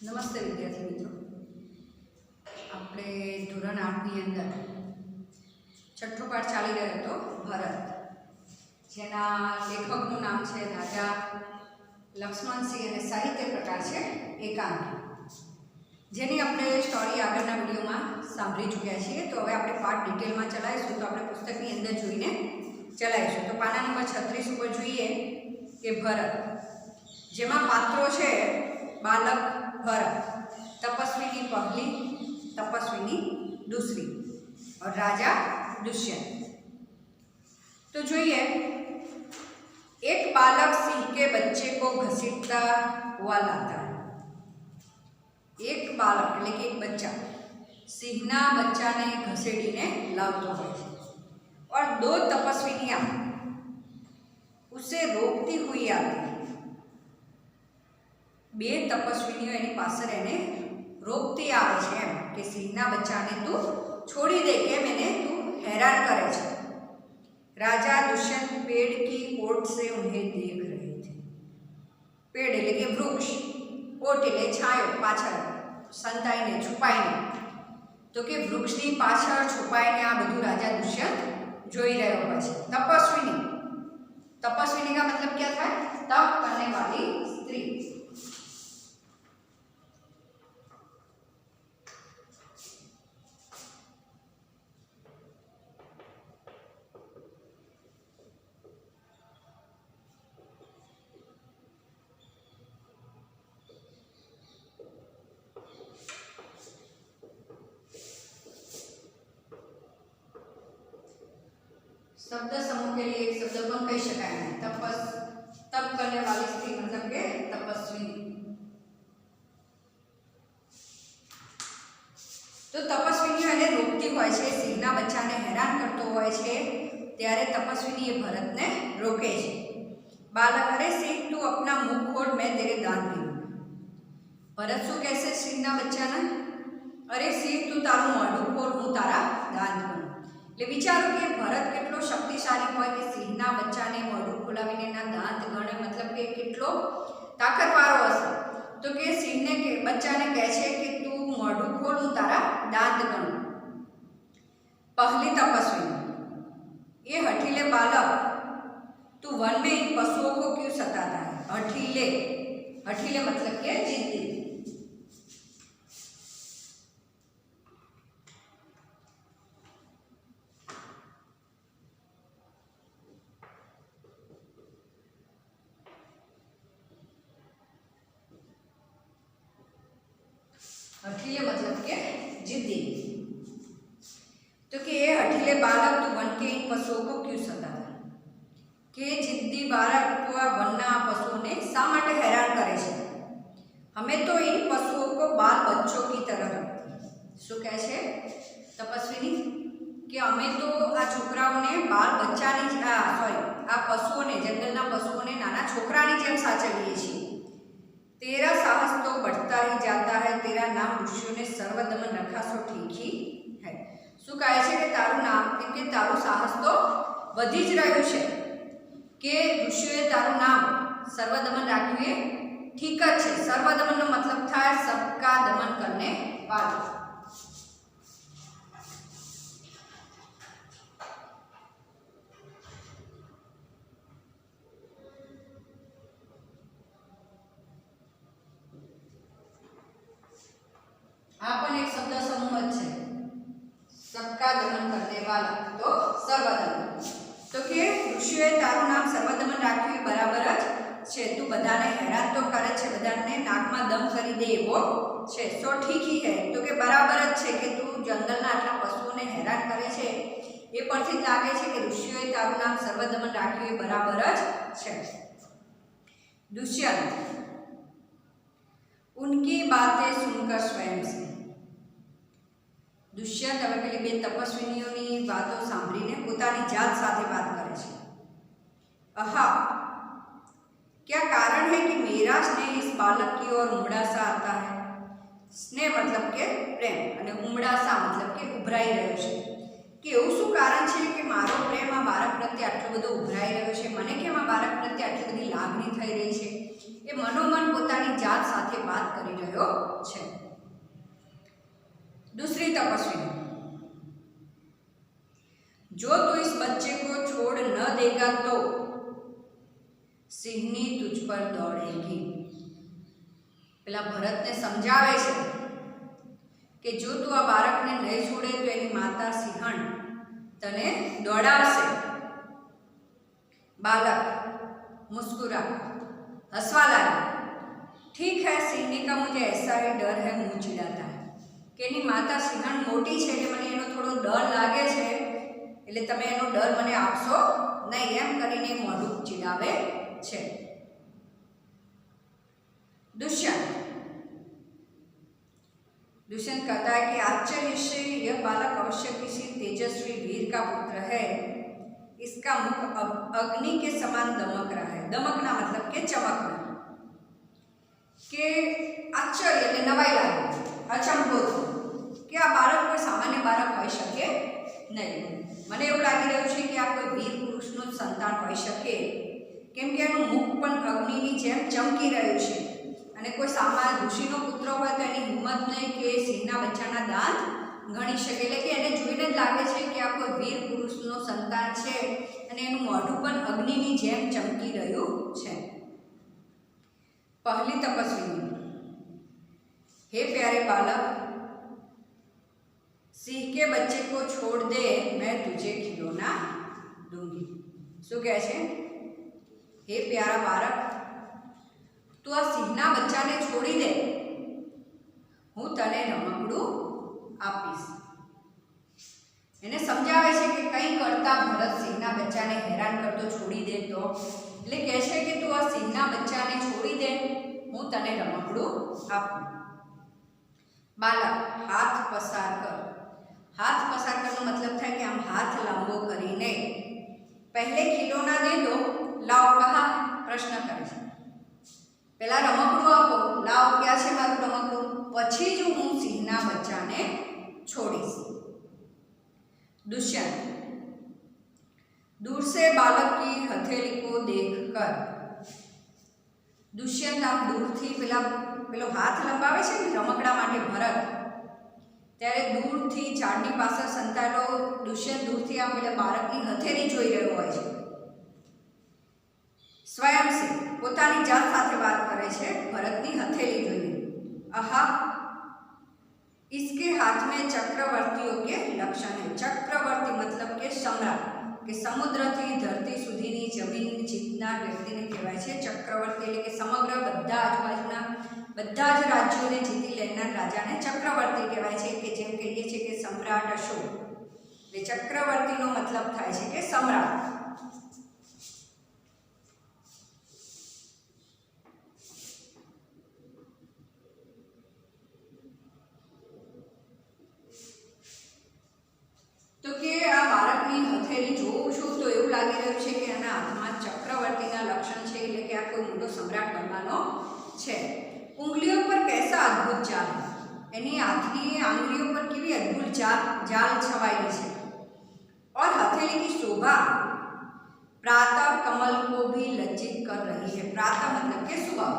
નમસ્તે વિદ્યાર્થી મિત્રો, આપણે ધોરણ 8ની અંદર છઠ્ઠો પાઠ ચાલી રહ્યો હતો ભરત, જેના લેખકનું નામ છે રાજા લક્ષ્મણસિંહ અને સાહિત્ય પ્રકાર છે એકાંકી, જેની આપણે સ્ટોરી આગળના વિડીયોમાં સાંભળી ચૂક્યા છીએ. તો હવે આપણે પાઠ ડિટેલમાં ચલાવીશું. તો આપણે પુસ્તકની અંદર જોઈને ચલાવીશું. તો પાના નંબર 36 ઉપર જોઈએ કે ભરત, જેમાં પાત્રો છે बालक भरत, तपस्विनी पहली, तपस्विनी दूसरी और राजा दुष्यंत. तो જોઈએ, एक बालक सिंह के बच्चे को घसीटता हुआ लाता है. एक बालक એટલે કે એક बच्चा સિંહના બચ્ચાને ઘસેડીને લાવતો હોય છે. और दो तपस्विनियां उसे रोकती हुई आती है. બે તપસ્વીનીઓ એની પાછળ એને રોકતી આવે છે, એમ કે સિંહના બચ્ચાને તું છોડી દે, કેમ એને તું હેરાન કરે છે. राजा दुष्यंत पेड़ की ओट से उन्हें देख रहे थे. पेड़ એટલે કે વૃક્ષ, ઓટ એટલે છાયો, પાછળ સંતાઈને છુપાઈને. તો કે વૃક્ષની પાછળ છુપાઈને આ બધું રાજા દુષ્યંત જોઈ રહ્યો હોય છે. તપસ્વીની, तपस्विनी का मतलब क्या था? तप करने वाली स्त्री. शब्द समूह के लिए एक शब्द कौन कही शकाय है? तप करने वाली स्त्री मतलब के तपस्विनी. तो तपस्विनीઓ એને રોકતી હોય છે, સિંહના બચ્ચાને હેરાન કરતો હોય છે, ત્યારે તપસ્વિની એ ભરતને રોકે છે. બાલક, અરે સિંહ તું अपना मुंह खोल, मैं तेरे दांत पीऊंगा. ભરત શું કહેશે સિંહના બચ્ચાને? અરે સિંહ તું તારું મોઢું ખોલ, હું તારા દાંત પીઉં. એટલે વિચારો કે ભરત કેટલો શક્તિશાળી હોય કે સિંહના બચ્ચાને મોઢું ખોલાવીને એના દાંત ગણે, મતલબ કે કેટલો તાકાતવાળો હશે. તો કે સિંહને કે બચ્ચાને કહે છે કે તું મોઢું ખોલ, હું તારા દાંત ગણું. पहली तपस्विनी, ये हठीले बालक तू वन में इन पशुओं को क्यों सताता है? हठीले, हठीले मतलब के जिद्दी. हठीले मतलब के जिद्दी. तो कि ये हठीले बालक तो वन के इन पशुओं को क्यों सताता है? के जिद्दी बालक तो आ वनना पशुओं ने शा माटे हैरान करे छे? हमें तो इन पशुओं को बाल बच्चों की तरह रखती है. શું કહે છે તપસ્વીની? કે અમે તો આ છોકરાઓને બાળ બચ્ચાની આ પશુઓને, જંગલના પશુઓને નાના છોકરાની જેમ સાચવીએ છીએ. तेरा साहस तो बढ़ता ही जाता है, तेरा नाम ऋषियों ने सर्वदमन रखा सो ठीक ही है. શું કહે છે કે તારું નામ, કેમ કે તારું સાહસ તો વધી જ રહ્યું છે, કે ઋષિઓએ તારું નામ સર્વદમન રાખ્યું એ ઠીક જ છે. સર્વદમનનો મતલબ થાય સબકા દમન કરને વાળો. આ પણ એક શબ્દ સમૂહ જ છે, सबका दमन करने वाला, तो सर्वदमन. तो કે ઋષિઓએ તારું નામ સર્વદમન રાખ્યું બરાબર જ છે. તું બધાને હેરાન તો કરે છે, બધાને નાકમાં દમ કરી દે એવો છે. સો ઠીક હી હે, તો કે બરાબર જ છે કે તું જંગલના આટલા પશુઓને હેરાન કરે છે, એ પરથી જ લાગે છે કે ઋષિઓએ તારું નામ સર્વદમન રાખ્યું એ બરાબર જ છે. दुष्यंत, उनकी बातें सुनकर स्वयं से. दुष्यंत હવે પેલી બે તપસ્વીનીઓની વાતો સાંભળીને પોતાની જાત સાથે વાત કરે છે. आहा, क्या कारण है कि मेरा स्नेह इस बालक की ओर उमड़ा सा आता है? स्नेह मतलब के प्रेम અને ઉમડા सा मतलब કે ઉભરાઈ રહ્યો છે. કે એવું શું કારણ છે કે મારો પ્રેમ આ બાળક પ્રત્યે આટલો બધો ઉભરાઈ રહ્યો છે, મને કેમ આ બાળક પ્રત્યે આટલી બધી લાગણી થઈ રહી છે? એ મનોમન પોતાની જાત સાથે વાત કરી રહ્યો दूसरी तपस्विनी, जो तू इस बच्चे को छोड़ न देगा तो सिंहनी तुझ पर दौड़ेगी। પેલા ભરતને સમજાવે છે કે જો તું આ બાળકને નહીં છોડે તો એની માતા સિંહણ તને દોડાવશે। बालक मुस्कुरा हंसवा लगा। ठीक है सिंहनी का मुझे ऐसा ही डर है, मुँह चिड़ाता है कि एनी माता सिंहण मोटी है એટલે મને એનો થોડો ડર લાગે છે, એટલે તમે એનો ડર મને આપશો નહીં, એમ કરીને મોઢું ચીડાવે છે। दुष्यंत कहता है कि आश्चर्य से यह बालक अवश्य किसी तेजस्वी वीर का पुत्र है, इसका मुख अग्नि के समान दमक रहा है। दमकना मतलब के चमकना, के आश्चर्य એટલે નવાઈ લાગે, અચંબો કે આ બાળક કોઈ સામાન્ય બાળક હોઈ શકે નહીં। મને એવું લાગી રહ્યું છે કે આ કોઈ વીર પુરુષનું સંતાન હોઈ શકે, કેમ કે એનું મુખ પણ અગ્નિની જેમ ચમકી રહ્યું છે અને કોઈ સામાન્ય ઋષિનો પુત્ર હોય તો એની હિંમત નહીં કે સિંહના બચ્ચાના દાંત ગણી શકે, એટલે કે એને જોઈને જ લાગે છે કે આ કોઈ વીર પુરુષનો સંતાન છે અને એનું મોઢું પણ અગ્નિની જેમ ચમકી રહ્યું છે। पहली तपस्विनी, हे प्यारे बालक, सिंह के बच्चे को छोड़ दे, मैं तुझे खिलौना दूंगी। શું કહે છે? हे प्यारा बालक, તું આ સિંહના બચ્ચાને છોડી દે, હું તને રમકડું આપીશ। એને સમજાવે છે કે કંઈ કરતા ભરત સિંહના બચ્ચાને હેરાન કરતો છોડી દે તો, એટલે કહે છે કે તું આ સિંહના બચ્ચાને છોડી દે, હું તને રમકડું આપું। બાલક હાથ પસાર કર। હાથ પસાર કરનો મતલબ થાય કે આમ હાથ લાંબો કરીને પહેલે ખિલોના દે દો, લાવ કહા પ્રશ્ન કરે છે। પહેલા રમકડું આપો, લાવ ક્યાં છે મારું રમકડું, પછી જ હું સિંહના બચ્ચાને છોડીશ। दुष्यंत दूर से बालक की हथेली को देखकर, दुष्यंत आम दूरથી પેલો હાથ લંબાવે છે ને રમકડા માટે ભરત, ત્યારે દૂરથી ઝાડની પાછળ સંતાયેલો દુષ્યંત દૂરથી આમ પેલા બાળકની હથેળી જોઈ રહ્યો હોય છે। સ્વયં से પોતાની જાત સાથે વાત કરે છે, ભરતની હથેળી જોઈને। આહા, इसके हाथ में चक्रवर्तियों के लक्षण है। चक्रवर्ती मतलब के सम्राट, કે સમુદ્રથી ધરતી સુધીની જમીન જીતનાર વ્યક્તિને કહેવાય છે ચક્રવર્તી, એટલે કે સમગ્ર બધા આજુબાજુના બધા જ રાજ્યોને જીતી લેનાર રાજાને ચક્રવર્તી કહેવાય છે, કે જેમ કહીએ છીએ કે સમ્રાટ અશોક, એટલે ચક્રવર્તીનો મતલબ થાય છે કે સમ્રાટ। તો કે આ બાળકની હથેળી જોઉં છું તો એવું લાગી રહ્યું છે કે એના હાથમાં ચક્રવર્તીના લક્ષણ છે, એટલે કે આ કોઈ મોટો સમ્રાટ બનવાનો છે। ઉંગલીઓ પર कैसा अद्भुत जाल है, એની હાથની આંગળીઓ પર કેવી અદ્ભુત જાલ છવાયેલી છે। और हथेली की शोभा प्रातः कमल को भी लज्जित कर रही है। प्रातः मतलब के सुबह,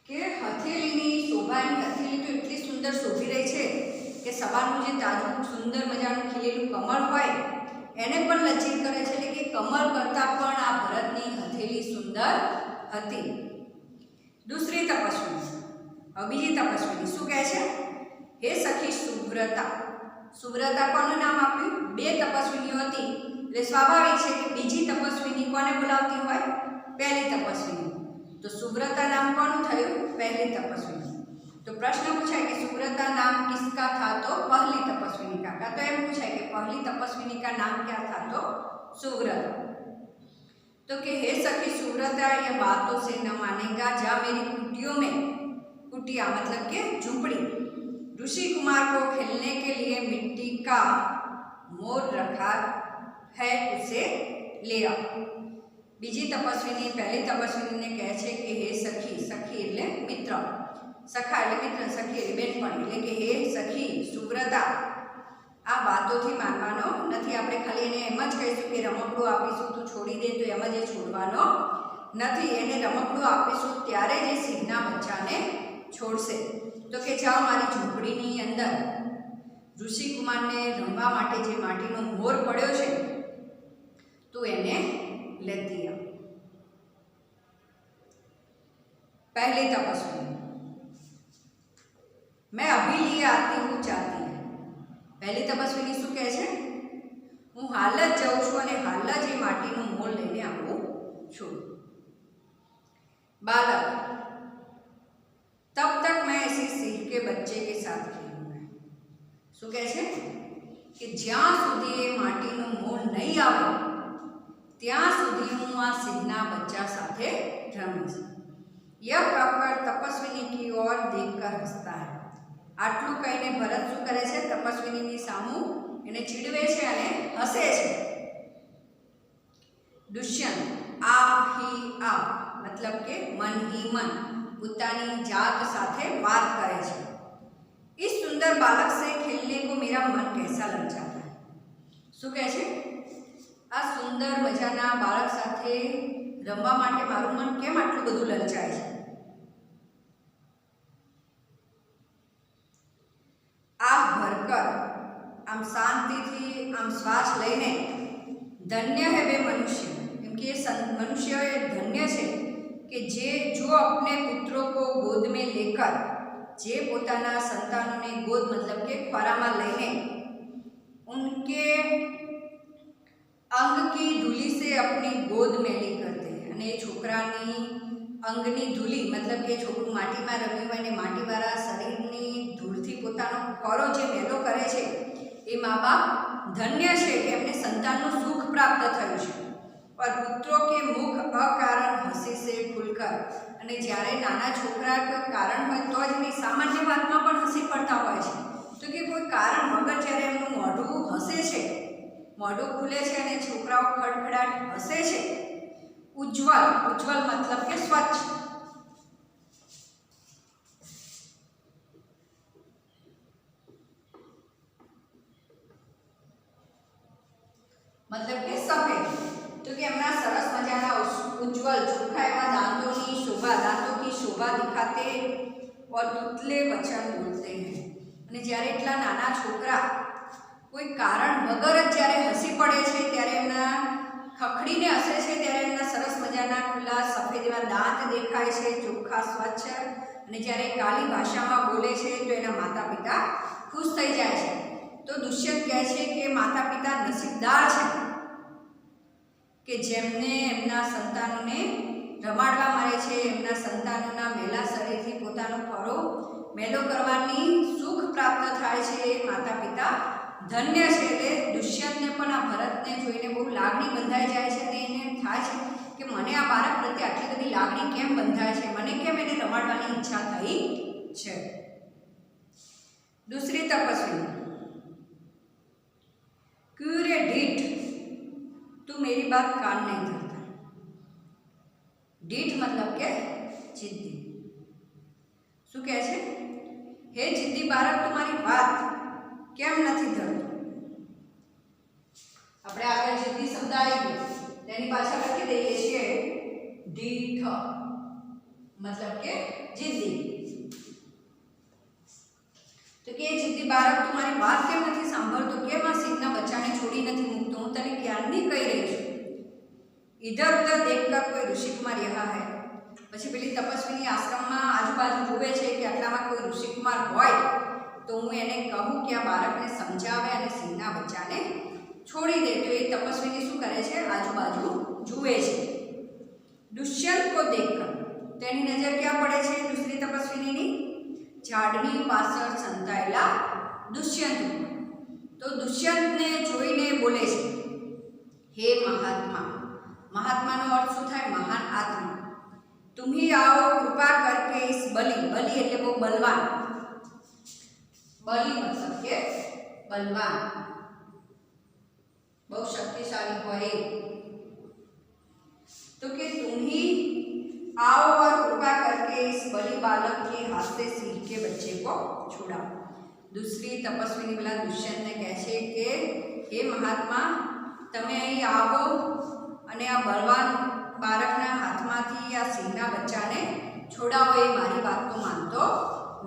કે હથેળીની શોભાની હથેળી તો એટલી સુંદર શોભી રહી છે કે સવારનું જે તાજું સુંદર મજાનું ખીલેલું કમળ હોય એને પણ લજ્જિત કરે છે, એટલે કે કમળ કરતાં પણ આ ભરતની હથેળી સુંદર હતી। दूसरी तपस्विनी, બીજી તપસ્વીની શું કહે છે? હે સખી સુવ્રતા। સુવ્રતા કોનું નામ આપ્યું? બે તપસ્વીનીઓ હતી, એટલે સ્વાભાવિક છે કે બીજી તપસ્વીની કોને બોલાવતી હોય? પહેલી તપસ્વીની। तो सुव्रता नाम कौन थયું? पहली तपस्विनी। तो प्रश्न पूछा कि सुव्रता नाम किसका था? तो पहली तपस्विनी का। तो एम पूछा कि पहली तपस्विनी का नाम क्या था? तो सुव्रता। तो कि हे सखी सुव्रता, यह बातों से न मानेगा, जा मेरी कुटियों में, कुटिया मतलब के झुंपड़ी, ऋषि कुमार को खेलने के लिए मिट्टी का मोर रखा है, उसे ले आओ। બીજી તપસ્વીની પહેલી તપસ્વીને કહે છે કે હે સખી, સખી એટલે મિત્ર, સખા એટલે મિત્ર, સખી એટલે બેનપણી, એટલે કે હે સખી સુવ્રતા, આ વાતોથી માનવાનો નથી. આપણે ખાલી એને એમ જ કહીશું કે રમકડું આપીશું તું છોડી દે, તો એમ જ એ છોડવાનો નથી. એને રમકડું આપીશું ત્યારે જ એ સિંહના બચ્ચાને છોડશે. તો કે જાઓ મારી ઝૂંપડીની અંદર ઋષિકુમારને રમવા માટે જે માટીનો મોર પડ્યો છે તું એને લેતી આવ. पहली तपस्वी, मैं अभी लिए आती हूँ जाती है. પહેલી તપસ્વીની શું કહે છે? હું હાલ જ જાઉં છું અને હાલ જ એ માટીનું મોલ લઈને આવું છું. बालक, तब तक मैं इसी सिंह के बच्चे के साथ खेलूंगा. શું કહે છે કે જ્યાં સુધી એ માટીનું મોલ નહીં આવે ત્યાં સુધી હું આ સિંહના બચ્ચા સાથે રમીશ. यह कहकर तपस्विनी की ओर देखकर हंसता है. આટલું કહીને ભરત શું કરે છે? તપસ્વિનીની સામું એને ચીડવે છે અને હસે છે. દુષ્યંત, आप ही आप मतलब કે मन ही मन પોતાની જાત સાથે વાત કરે છે. इस सुंदर बालक से खेलने को मेरा मन कैसा लग जाता है. શું કહે છે? આ સુંદર મજાના બાળક સાથે રમવા માટે મારું મન કેમ આટલું બધું લલચાય છે. આ ભરકર આમ શાંતિથી આમ શ્વાસ લઈને ધન્ય હે વે મનુષ્ય, એમ કે મનુષ્ય એ ધન્ય છે કે જે જો अपने पुत्रों को गोद में लेकर, જે પોતાના સંતાનોને ગોદ મતલબ કે ખોરામાં લઈને उनके अंग की धूली से अपनी गोद मेली करते हैं. અને એ છોકરાની અંગની ધૂલી મતલબ કે છોકરું માટીમાં રમ્યું હોય ને માટીવાળા શરીરની ધૂળથી પોતાનો ખોરો જે મેલો કરે છે એ મા બાપ ધન્ય છે કે એમને સંતાનનું સુખ પ્રાપ્ત થયું છે. और पुत्रों के मुख अकारण हंसी से खुलकर, અને જ્યારે નાના છોકરા કોઈ કારણ હોય તો જ નહીં, સામાન્ય વાતમાં પણ હસી પડતા હોય છે. તો કે કોઈ કારણ વગર જ્યારે એમનું મોઢું હસે છે, મોઢું ખુલે છે અને છોકરાઓ ખડખડાટ હસે છે. ઉજ્જવલ, ઉજ્જવલ મતલબ કે સ્વચ્છ. मतलब કે સફેદ. तो कि એમના સરસ મજાના ઉજ્જવલ ચોખ્ખા એવા દાંતોની શોભા, દાંતों की शोभा दिखाते और तुतले वचन बोलते हैं. અને જ્યારે એટલા નાના છોકરા કોઈ કારણ વગર જ જ્યારે હસી પડે છે ત્યારે એમના ખખડીને હસે છે ત્યારે એમના સરસ મજાના ખુલ્લા સફેદ એવા દાંત દેખાય છે, ચોખ્ખા સ્વચ્છ. અને જ્યારે કાલી ભાષામાં બોલે છે તો એના માતા પિતા ખુશ થઈ જાય છે. તો દુષ્યંત કહે છે કે માતા પિતા નસીબદાર છે કે જેમને એમના સંતાનોને રમાડવા મળે છે, એમના સંતાનોના મેલા શરીરથી પોતાનો ખોરો મેલો કરવાની સુખ પ્રાપ્ત થાય છે. માતા પિતા ધન્ય છે. એટલે દુષ્યંતને પણ આ ભરતને જોઈને બહુ લાગણી બંધાઈ જાય છે અને એને થાય છે કે મને આ બાળક પ્રત્યે આટલી બધી લાગણી કેમ બંધાય છે, મને કેમ એને રમાડવાની ઈચ્છા થઈ છે. दूसरी तपस्वी, क्यों रे ढीठ, तू मेरी बात कान नहीं धरता. ढीठ मतलब के जिद्दी. શું કહે છે? હે જિદ્દી બાળક, તમારી વાત કેમ નથી ધરતો. આપણે આગળ જિદ્દી શબ્દ આવી ગયો તેની પાછળ લખી દઈએ છીએ ઢીઠ मतलब કે જિદ્દી. તો કે જિદ્દી બાળક तुम्हारी बात કેમ નથી સાંભળતો, કેમ આ સિંહના બચ્ચાને છોડી નથી મૂકતો. હું તને ક્યારની કહી રહી છું. इधर उधर देखकर कोई ऋषिकुमार यहाँ है. પછી પેલી તપસ્વીની આશ્રમમાં આજુબાજુ જુએ છે કે આટલામાં કોઈ ઋષિકુમાર હોય તો હું એને કહું કે આ બાળકને સમજાવે અને સિંહના બચ્ચાને છોડી દે. તો એ તપસ્વીની શું કરે છે? આજુબાજુ જુએ છે. દુષ્યંત को देखकर, તેની નજર ક્યાં પડે છે દૂસરી તપસ્વીની? ઝાડની પાછળ સંતાયેલા દુષ્યંત. તો દુષ્યંતને જોઈને બોલે છે હે મહાત્मा. મહાત્માનો અર્થ શું થાય? મહાન આત્મા. तुम ही आओ कृपा करके इस बलि, बलि એટલે બહુ બલવાન, બલિ મતલબ કે બલવાન, બહુ શક્તિશાળી હોય. तो कि तुम ही आओ और कृपा करके इस बलि बालक के हाथ से सिंह के बच्चे को छुड़ाओ. दूसरी तपस्विनी पेला दुष्यंतने कहे छे के हे महात्मा तमे અહીં આવો અને આ બળવાન બાળકના હાથમાંથી આ સિંહના બચ્ચાને છોડાવો, એ મારી વાત તો માનતો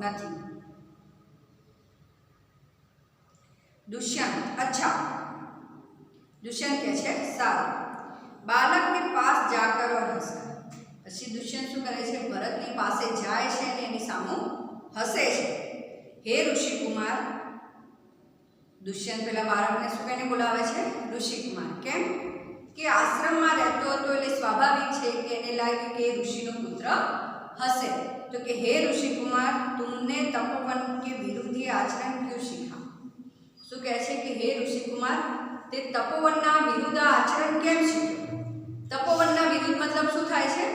નથી। दुष्यंत अच्छा, दुष्यंत कहे छे सारू, बालक के पास जाकर और हंसकर। પછી દુષ્યંત શું કરે છે, ભરતની પાસે જાય છે અને એની સામે હસે છે। હે ઋષિકુમાર, દુષ્યંત પેલા બાળકને શું કહીને બોલાવે છે, ઋષિકુમાર। કેમ કે આશ્રમમાં રહેતો હતો એટલે સ્વાભાવિક છે કે એને લાગ્યું કે ઋષિનો પુત્ર હશે, તો કે હે ઋષિકુમાર तुमने तपोवन के विरुद्ध ये आचरण क्यों सीखा। શું કહે છે કે હે ઋષિકુમાર તે તપોવનના વિરુદ્ધ આચરણ કેમ શીખ્યો। તપોવનના વિરુદ્ધ મતલબ શું થાય છે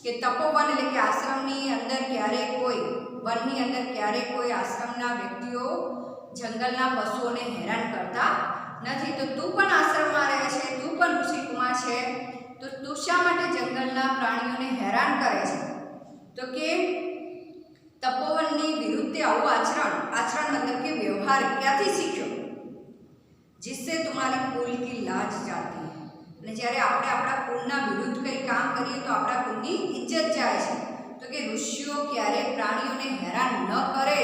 કે તપોવન એટલે કે આશ્રમની અંદર ક્યારે કોઈ વનની અંદર ક્યારે કોઈ આશ્રમના વ્યક્તિઓ જંગલના પશુઓને હેરાન કરતા નથી। તો તું પણ આશ્રમમાં રહે છે, તું પણ ઋષિકુમાર છે, તો તું શા માટે જંગલના પ્રાણીઓને હેરાન કરે છે। તો કે તપોવનની વિરુદ્ધ આવું आचरण मतलब के व्यवहार ક્યાંથી શીખ્યો, जिससे तुम्हारी कुल की लाज जाती है। અને જ્યારે આપણે આપણા કુળના વિરુદ્ધ કંઈ કામ કરીએ તો આપણા કુળની ઇજ્જત જાય છે। તો કે ઋષિઓ ક્યારે પ્રાણીઓને હેરાન ન કરે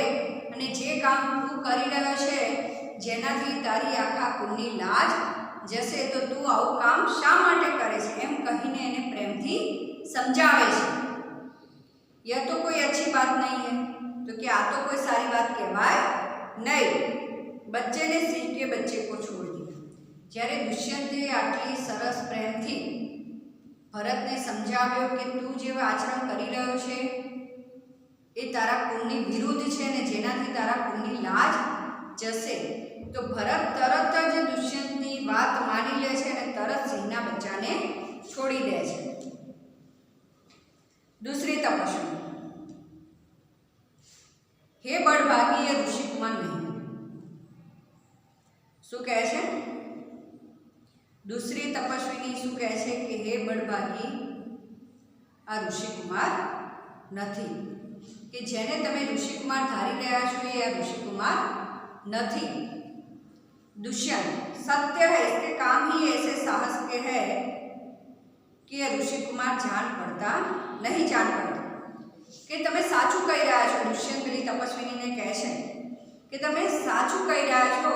અને જે કામ તું કરી રહ્યો છે જેનાથી તારી આખા કુળની લાજ જશે, તો તું આવું કામ શા માટે કરે છે, એમ કહીને એને પ્રેમથી સમજાવે છે। यह तो कोई अच्छी बात नहीं है। तो कि आ तो कोई सारी बात कहवाय नहीं। बच्चे ने सिंह के बच्चे को छोड़ दिया। જ્યારે દુષ્યંતે આટલી સરસ પ્રેમથી ભરતને સમજાવ્યો કે તું જે આચરણ કરી રહ્યો છે એ તારા કુળની વિરુદ્ધ છે ને જેનાથી તારા કુળની લાજ જશે, તો ભરત તરત જ દુષ્યંતની વાત માની લે છે અને તરત સિંહના બચ્ચાને છોડી દે છે। दूसरी तपस्वी, हे बड़भागी ये ऋषिकुमार नहीं। शू कहे छे, दूसरी तपस्विनी शू कहे छे कि हे बड़भागी आ ऋषिकुमार नहीं, कि जेने तमे ऋषिकुमार धारी रह्या छो ए आ ऋषिकुमार नहीं। दुष्यंत सत्य है, इसके काम ही ऐसे साहस के है कि ऋषिकुमार जान पड़ता नहीं, जान पड़ता कि तमे साचू कही रह्या छो। दुष्यंत पेली तपस्विनीने कहे छे कि तमे साचू कही रह्या छो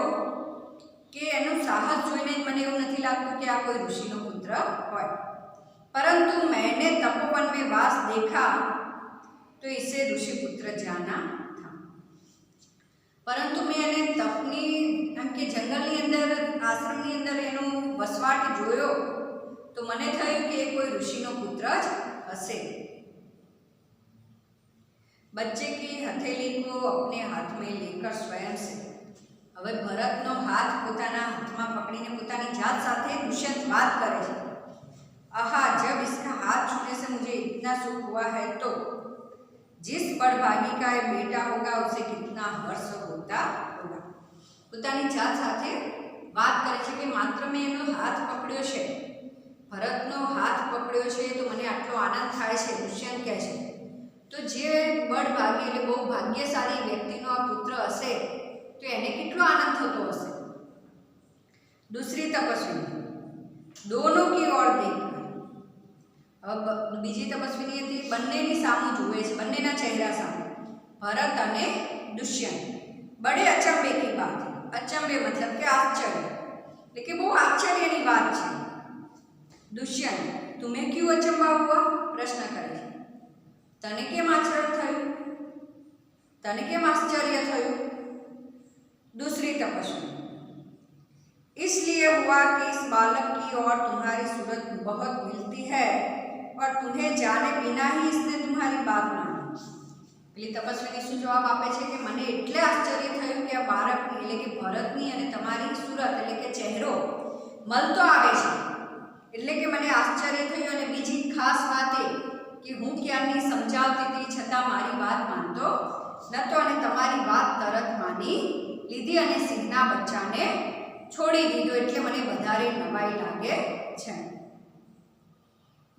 कि एनुं साहस जोईने मने एवुं नथी लागतुं कि आ कोई ऋषिनो पुत्र होय, परंतु मैंने तपोवन में वास देखा तो इसे ऋषि पुत्र जाना था। परंतु मैं एने तपनी एम के जंगलनी अंदर आश्रमनी अंदर एनो वसवाट जोयो तो मने थयुं कि कोई ऋषिनो पुत्र ज हशे। बच्चे की हथेली को अपने हाथ में लेकर स्वयं से, हवे भरतनो हाथ पोताना हाथमां पकड़ीने पोतानी जात साथे दुष्यंत बात करे छे। आहा, जब इसका हाथ छूने से मुझे इतना सुख हुआ है तो जिस बड़भागी का ये बेटा होगा उसे कितना हर्ष होता होगा। पोतानी जात साथे बात करे छे कि मात्र मैं एनो हाथ पकड्यो छे, भरतनो हाथ पकड्यो छे तो मने आटलो आनंद थाय छे। दुष्यंत कहे छे तो जे बड़भागी એટલે બહુ ભાગ્યશાળી વ્યક્તિનો આ પુત્ર હશે તો એને કેટલો આનંદ થતો હશે। दूसरी तपस्विनी, दोनों की ओर देखकर, अब बीजी तपस्विनी હતી બંનેની સામું જુએ છે, બંનેના ચહેરા સામે, ભરત અને દુષ્યંત। बड़े अचंबे की बात है, अचंबे मतलब કે આશ્ચર્ય, એટલે કે બહુ આશ્ચર્યની વાત છે। दुष्यंत तुम्हें क्यों अचंबा हुआ, प्रश्न करे छे, तने केम आश्चर्य थयुं, तने केम आश्चर्य थयुं। दूसरी तपस्वी, इसलिए हुआ कि इस बालक की और तुम्हारी सूरत बहुत मिलती है और तुम्हें जाने बिना ही इसने तुम्हारी बात मानी। પેલી તપસ્વીની શું જવાબ આપે છે કે મને એટલે આશ્ચર્ય થયું કે આ બાળકની એટલે કે ભરતની અને તમારી સુરત એટલે કે ચહેરો મળતો આવે છે, એટલે કે મને આશ્ચર્ય થયું। અને બીજી ખાસ વાત એ કે હું ક્યારની સમજાવતી હતી છતાં મારી વાત માનતો નતો અને તમારી વાત તરત માની લીધી અને સિંહના બચ્ચાને છોડી દીધો, એટલે મને વધારે નવાઈ લાગે છે।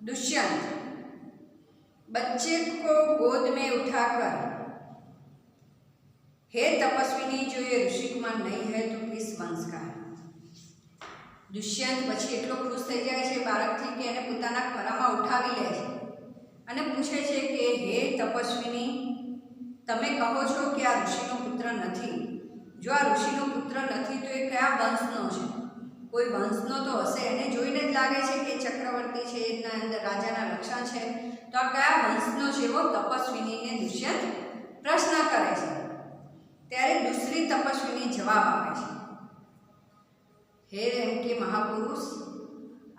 दुष्यंत बच्चे को गोद में उठाकर हे तपस्विनी, जो ये ऋषिकुमार नहीं है तो किस वंश का है? દુષ્યંત પછી એટલો ખુશ થઈ જાય છે બાળકથી કે એને પોતાના ખોળામાં ઉઠાવી લે છે અને પૂછે છે કે હે તપસ્વિની, તમે કહો છો કે આ ઋષિનો પુત્ર નથી. જો આ ઋષિનો પુત્ર નથી તો એ કયા વંશનો છે? કોઈ વંશનો તો હશે. એને જોઈને જ લાગે છે કે ચક્રવર્તી છે, એના અંદર રાજાના લક્ષણ છે, તો આ કયા વંશનો છે એવો તપસ્વિનીને દુષ્યંત પ્રશ્ન કરે છે. ત્યારે દૂસરી તપસ્વિની જવાબ આપે છે, હે એમ કે મહાપુરુષ,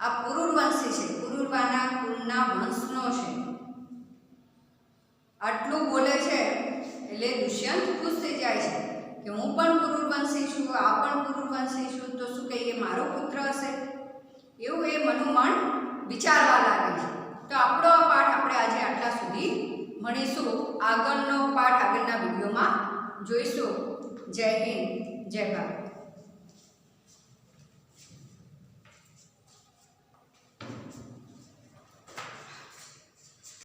આ પુરુરવંશી છે, પુરુરવાના કુળના વંશનો છે. આટલું બોલે છે એટલે દુષ્યંત ખુશ થઈ જાય છે કે હું પણ પુરુરવંશી છું, આ પણ પુરુરવંશી છું, તો શું કહીએ મારો પુત્ર હશે? એવું એ મનોમન વિચારવા લાગે છે. તો આપણો આ પાઠ આપણે આજે આટલા સુધી ભણીશું. આગળનો પાઠ આગળના વિડીયોમાં જોઈશું. જય હિન્દ, જય ભારત.